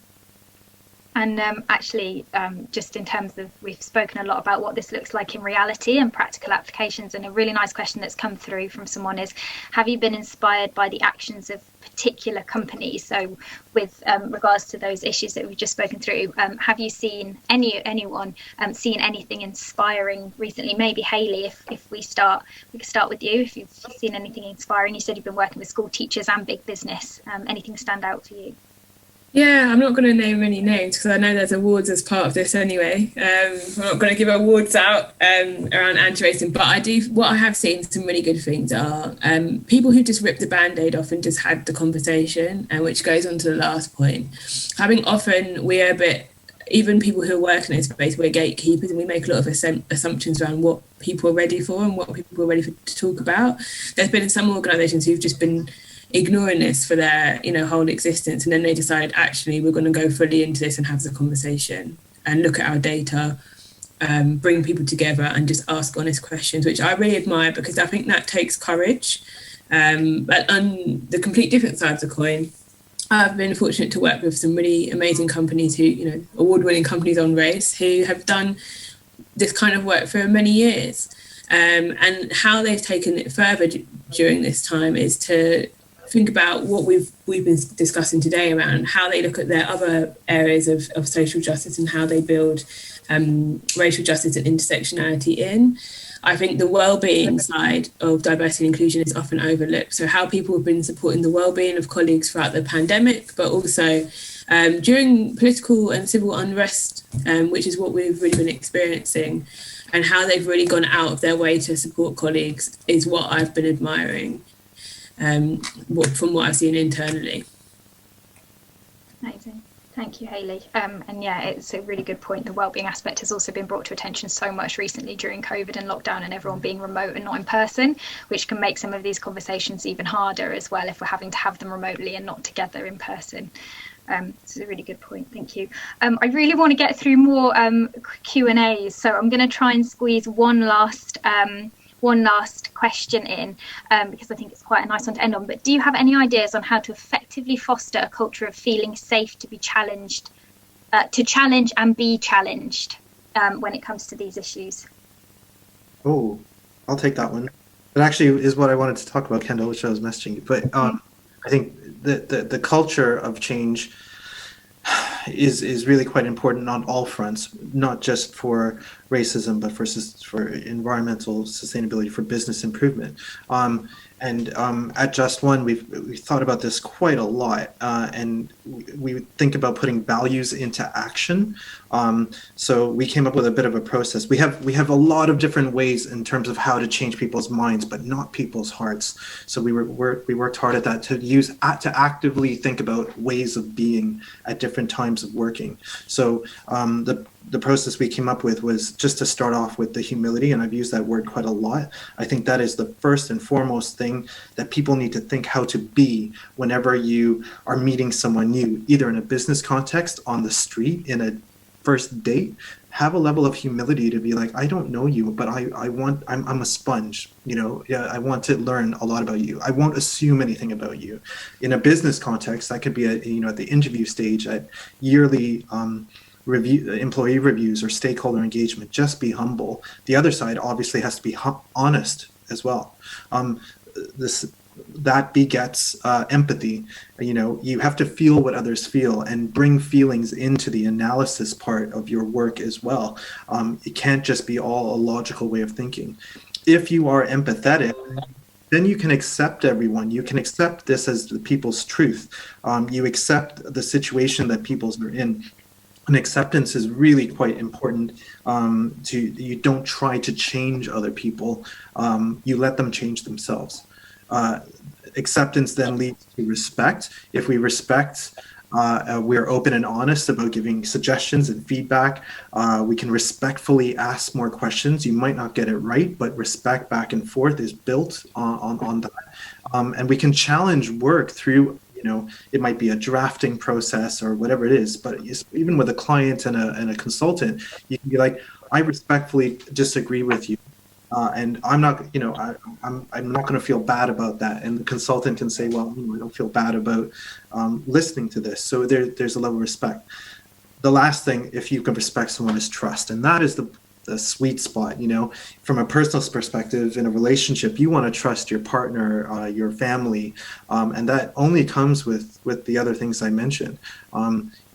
And actually, just in terms of, we've spoken a lot about what this looks like in reality and practical applications, and a really nice question that's come through from someone is, have you been inspired by the actions of particular companies? So with regards to those issues that we've just spoken through, have you seen anyone seen anything inspiring recently? Maybe Hayley, if we could start with you, if you've seen anything inspiring. You said you've been working with school teachers and big business. Anything stand out for you? Yeah, I'm not going to name any names because I know there's awards as part of this anyway. I'm not going to give awards out around anti-racism, but what I have seen some really good things are people who just ripped the band-aid off and just had the conversation, and which goes on to the last point. Having often, we're a bit, even people who work in this space, we're gatekeepers and we make a lot of assumptions around what people are ready for and what people are ready to talk about. There's been some organisations who've just been ignoring this for their whole existence, and then they decide actually we're going to go fully into this and have the conversation and look at our data, bring people together and just ask honest questions, which I really admire because I think that takes courage. But on the complete different side of the coin, I've been fortunate to work with some really amazing companies who, award-winning companies on race, who have done this kind of work for many years. And how they've taken it further during this time is to think about what we've been discussing today around how they look at their other areas of social justice and how they build racial justice and intersectionality in. I think the well-being side of diversity and inclusion is often overlooked. So how people have been supporting the well-being of colleagues throughout the pandemic, but also during political and civil unrest, which is what we've really been experiencing, and how they've really gone out of their way to support colleagues is what I've been admiring from what I've seen internally. Amazing. Thank you, Hayley. And yeah, it's a really good point. The wellbeing aspect has also been brought to attention so much recently during COVID and lockdown and everyone being remote and not in person, which can make some of these conversations even harder as well if we're having to have them remotely and not together in person. It's a really good point. Thank you. I really want to get through more Q&As, so I'm going to try and squeeze one last question in because I think it's quite a nice one to end on. But do you have any ideas on how to effectively foster a culture of feeling safe to be challenged, to challenge and be challenged when it comes to these issues? Oh, I'll take that one. It actually is what I wanted to talk about, Kendall, which I was messaging you. But I think the culture of change is really quite important on all fronts, not just for racism, but for environmental sustainability, for business improvement. And at Just One, we've thought about this quite a lot, and we think about putting values into action. So we came up with a bit of a process. We have a lot of different ways in terms of how to change people's minds, but not people's hearts. So we worked hard at that to actively think about ways of being at different times of working. So the process we came up with was just to start off with the humility, and I've used that word quite a lot. I think that is the first and foremost thing that people need to think how to be whenever you are meeting someone new, either in a business context, on the street, in a first date, have a level of humility to be like, I don't know you, but I'm a sponge, yeah, I want to learn a lot about you. I won't assume anything about you. In a business context, that could be at the interview stage, at yearly employee reviews or stakeholder engagement. Just be humble. The other side obviously has to be honest as well. That begets empathy. You have to feel what others feel and bring feelings into the analysis part of your work as well. It can't just be all a logical way of thinking. If you are empathetic, then you can accept everyone. You can accept this as the people's truth. You accept the situation that people's are in. And acceptance is really quite important. You don't try to change other people. You let them change themselves. Acceptance then leads to respect. If we respect, we're open and honest about giving suggestions and feedback. We can respectfully ask more questions. You might not get it right, but respect back and forth is built on that. And we can challenge work through, it might be a drafting process or whatever it is, but even with a client and a consultant, you can be like, I respectfully disagree with you. And I'm not, I'm not going to feel bad about that. And the consultant can say, well, I don't feel bad about listening to this. So there's a level of respect. The last thing, if you can respect someone, is trust. And that is the sweet spot. From a personal perspective, in a relationship, you want to trust your partner, your family. And that only comes with the other things I mentioned.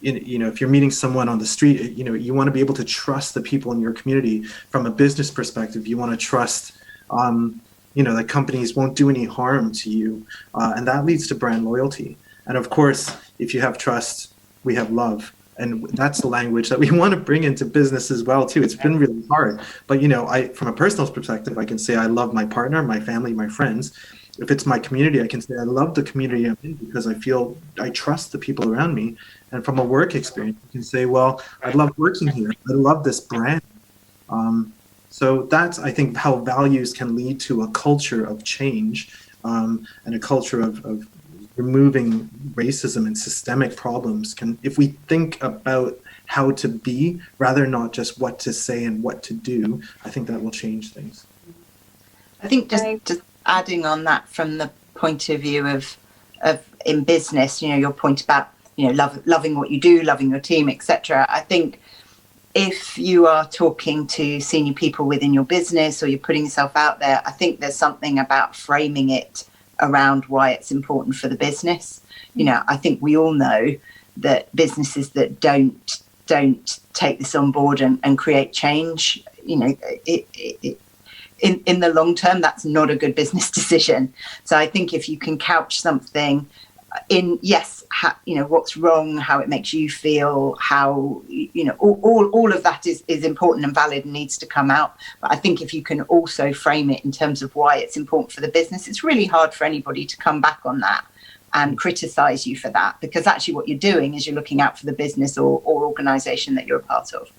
If you're meeting someone on the street, you want to be able to trust the people in your community. From a business perspective, you want to trust, that companies won't do any harm to you. And that leads to brand loyalty. And of course, if you have trust, we have love. And that's the language that we want to bring into business as well, too. It's been really hard. But, from a personal perspective, I can say I love my partner, my family, my friends. If it's my community, I can say I love the community I'm in because I trust the people around me. And from a work experience, you can say, well, I love working here. I love this brand. So that's, I think, how values can lead to a culture of change and a culture of removing racism and systemic problems. If we think about how to be rather not just what to say and what to do, I think that will change things. I think just adding on that from the point of view of in business, your point about loving what you do, loving your team, etc. I think if you are talking to senior people within your business or you're putting yourself out there, I think there's something about framing it around why it's important for the business. I think we all know that businesses that don't take this on board and create change, in the long term, that's not a good business decision. So I think if you can couch something in, what's wrong, how it makes you feel, how, all of that is important and valid and needs to come out. But I think if you can also frame it in terms of why it's important for the business, it's really hard for anybody to come back on that and criticize you for that, because actually what you're doing is you're looking out for the business or organization that you're a part of.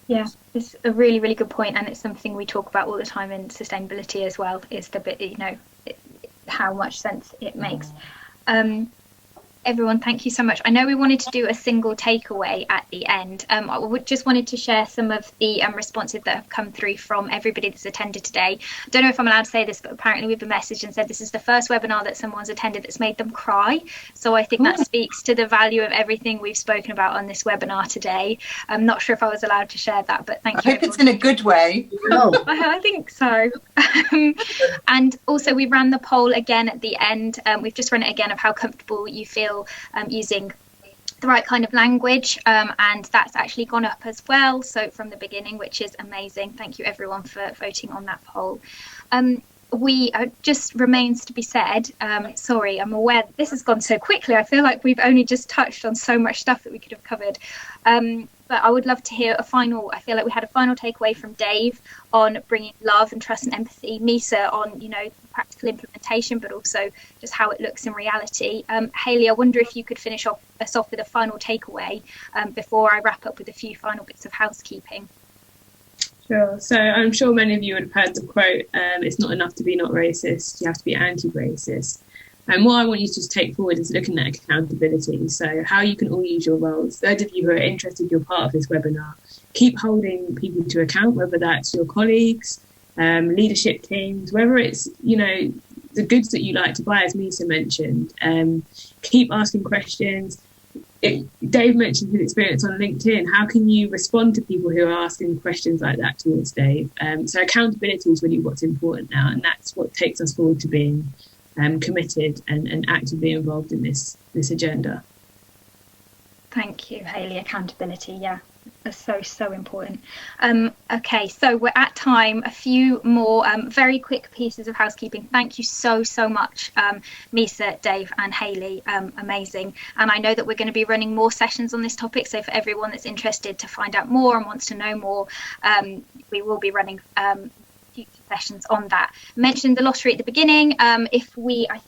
Yeah, it's a really, really good point, and it's something we talk about all the time in sustainability as well, is the bit, how much sense it makes. Everyone, thank you so much. I know we wanted to do a single takeaway at the end. I just wanted to share some of the responses that have come through from everybody that's attended today. I don't know if I'm allowed to say this, but apparently we've been messaged and said this is the first webinar that someone's attended that's made them cry. So I think that speaks to the value of everything we've spoken about on this webinar today. I'm not sure if I was allowed to share that, but thank you. I hope it's in a good way. No. I think so. And also we ran the poll again at the end. We've just run it again of how comfortable you feel using the right kind of language, and that's actually gone up as well, so from the beginning, which is amazing. Thank you everyone for voting on that poll. We just remains to be said, sorry, I'm aware this has gone so quickly. I feel like we've only just touched on so much stuff that we could have covered, but I would love to hear I feel like we had a final takeaway from Dave on bringing love and trust and empathy, Misa on practical implementation, but also just how it looks in reality. Hayley, I wonder if you could finish us off with a final takeaway before I wrap up with a few final bits of housekeeping. Sure. So I'm sure many of you would have heard the quote, it's not enough to be not racist, you have to be anti-racist. And what I want you to just take forward is looking at accountability. So how you can all use your roles. Those of you who are interested, you're part of this webinar. Keep holding people to account, whether that's your colleagues, leadership teams, whether it's, you know, the goods that you like to buy, as Misa mentioned. Keep asking questions. Dave mentioned his experience on LinkedIn. How can you respond to people who are asking questions like that towards Dave? So accountability is really what's important now, and that's what takes us forward to being committed and actively involved in this agenda. Thank you, Hayley. Accountability, yeah, that's so important. Okay, so we're at time. A few more very quick pieces of housekeeping. Thank you so much, Misa, Dave and Hayley. Amazing. And I know that we're going to be running more sessions on this topic, so for everyone that's interested to find out more and wants to know more, we will be running future sessions on that. Mentioned the lottery at the beginning. I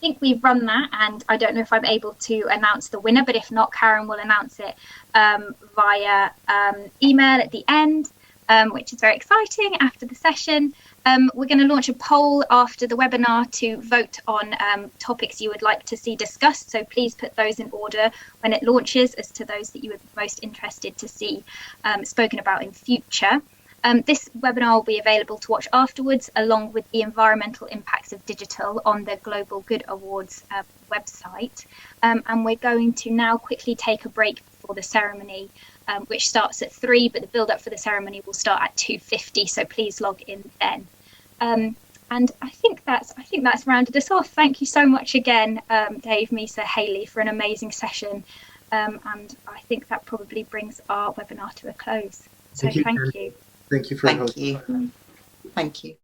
think we've run that, and I don't know if I'm able to announce the winner, but if not, Karen will announce it via email at the end, which is very exciting after the session. We're going to launch a poll after the webinar to vote on topics you would like to see discussed, so please put those in order when it launches as to those that you would be most interested to see spoken about in future. This webinar will be available to watch afterwards, along with the environmental impacts of digital on the Global Good Awards website. And we're going to now quickly take a break before the ceremony, which starts at 3, but the build-up for the ceremony will start at 2:50. So please log in then. And I think that's rounded us off. Thank you so much again, Dave, Misa, Hayley, for an amazing session. And I think that probably brings our webinar to a close. So thank you. Thank you for hosting. Thank you.